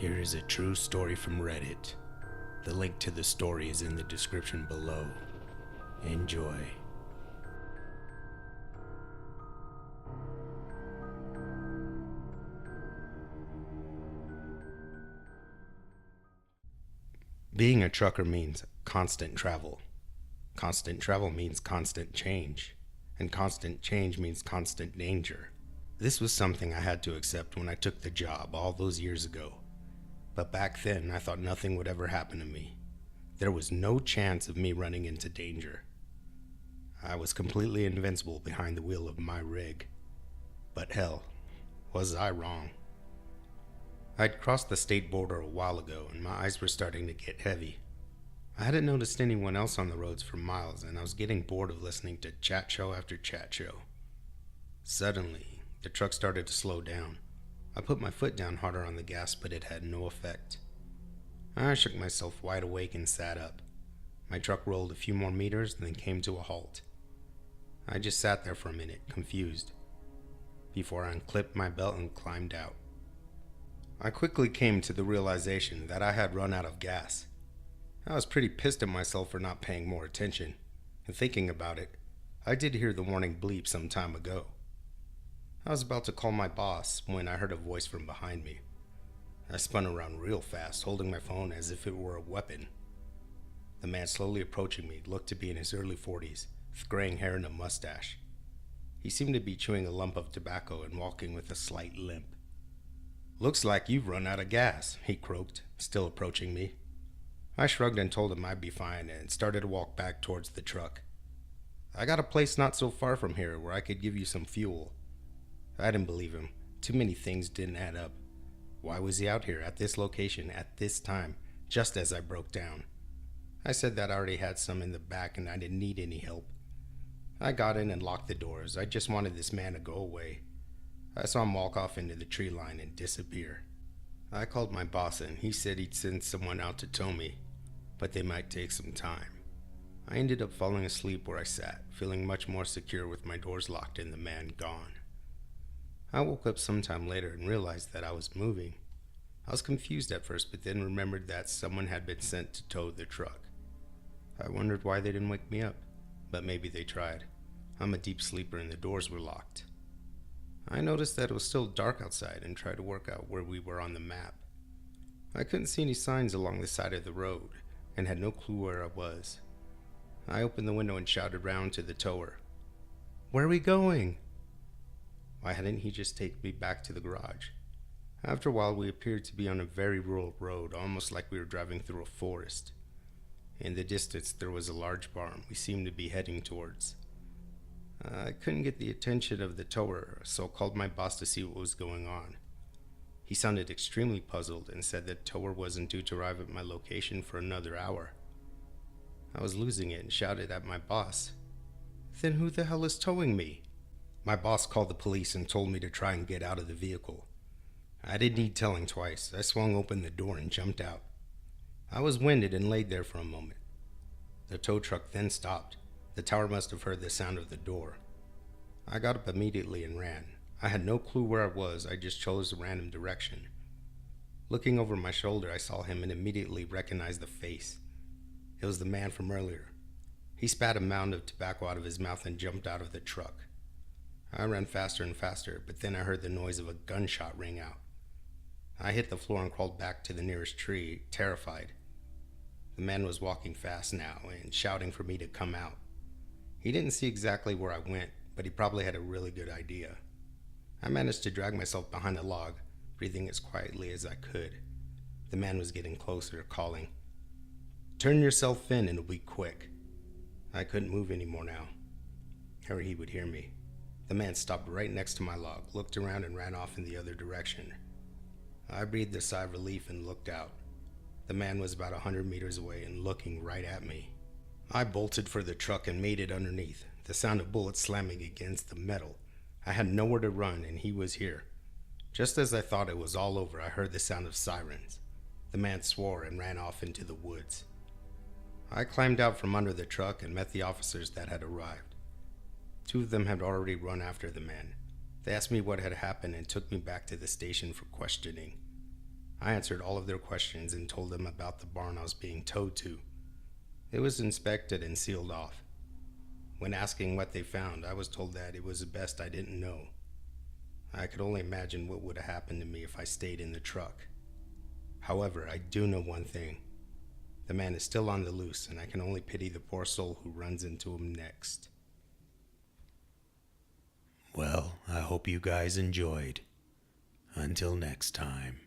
Here is a true story from Reddit. The link to the story is in the description below. Enjoy. Being a trucker means constant travel. Constant travel means constant change. And constant change means constant danger. This was something I had to accept when I took the job all those years ago. But back then, I thought nothing would ever happen to me. There was no chance of me running into danger. I was completely invincible behind the wheel of my rig. But hell, was I wrong? I'd crossed the state border a while ago and my eyes were starting to get heavy. I hadn't noticed anyone else on the roads for miles and I was getting bored of listening to chat show after chat show. Suddenly, the truck started to slow down. I put my foot down harder on the gas, but it had no effect. I shook myself wide awake and sat up. My truck rolled a few more meters and then came to a halt. I just sat there for a minute, confused, before I unclipped my belt and climbed out. I quickly came to the realization that I had run out of gas. I was pretty pissed at myself for not paying more attention, and thinking about it, I did hear the warning bleep some time ago. I was about to call my boss when I heard a voice from behind me. I spun around real fast, holding my phone as if it were a weapon. The man slowly approaching me looked to be in his early 40s, with graying hair and a mustache. He seemed to be chewing a lump of tobacco and walking with a slight limp. "Looks like you've run out of gas," he croaked, still approaching me. I shrugged and told him I'd be fine and started to walk back towards the truck. "I got a place not so far from here where I could give you some fuel." I didn't believe him. Too many things didn't add up. Why was he out here at this location at this time, just as I broke down? I said that I already had some in the back and I didn't need any help. I got in and locked the doors. I just wanted this man to go away. I saw him walk off into the tree line and disappear. I called my boss and he said he'd send someone out to tow me, but they might take some time. I ended up falling asleep where I sat, feeling much more secure with my doors locked and the man gone. I woke up sometime later and realized that I was moving. I was confused at first, but then remembered that someone had been sent to tow the truck. I wondered why they didn't wake me up, but maybe they tried. I'm a deep sleeper and the doors were locked. I noticed that it was still dark outside and tried to work out where we were on the map. I couldn't see any signs along the side of the road and had no clue where I was. I opened the window and shouted round to the tower, "Where are we going?" Why hadn't he just taken me back to the garage? After a while, we appeared to be on a very rural road, almost like we were driving through a forest. In the distance, there was a large barn we seemed to be heading towards. I couldn't get the attention of the tower, so I called my boss to see what was going on. He sounded extremely puzzled and said that the tower wasn't due to arrive at my location for another hour. I was losing it and shouted at my boss, "Then who the hell is towing me?" My boss called the police and told me to try and get out of the vehicle. I didn't need telling twice. I swung open the door and jumped out. I was winded and laid there for a moment. The tow truck then stopped. The tower must have heard the sound of the door. I got up immediately and ran. I had no clue where I was. I just chose a random direction. Looking over my shoulder, I saw him and immediately recognized the face. It was the man from earlier. He spat a mound of tobacco out of his mouth and jumped out of the truck. I ran faster and faster, but then I heard the noise of a gunshot ring out. I hit the floor and crawled back to the nearest tree, terrified. The man was walking fast now and shouting for me to come out. He didn't see exactly where I went, but he probably had a really good idea. I managed to drag myself behind a log, breathing as quietly as I could. The man was getting closer, calling, "Turn yourself in and it'll be quick." I couldn't move anymore now, or he would hear me. The man stopped right next to my log, looked around and ran off in the other direction. I breathed a sigh of relief and looked out. The man was about 100 meters away and looking right at me. I bolted for the truck and made it underneath, the sound of bullets slamming against the metal. I had nowhere to run and he was here. Just as I thought it was all over, I heard the sound of sirens. The man swore and ran off into the woods. I climbed out from under the truck and met the officers that had arrived. 2 of them had already run after the man. They asked me what had happened and took me back to the station for questioning. I answered all of their questions and told them about the barn I was being towed to. It was inspected and sealed off. When asking what they found, I was told that it was best I didn't know. I could only imagine what would have happened to me if I stayed in the truck. However, I do know one thing. The man is still on the loose, and I can only pity the poor soul who runs into him next. Well, I hope you guys enjoyed. Until next time.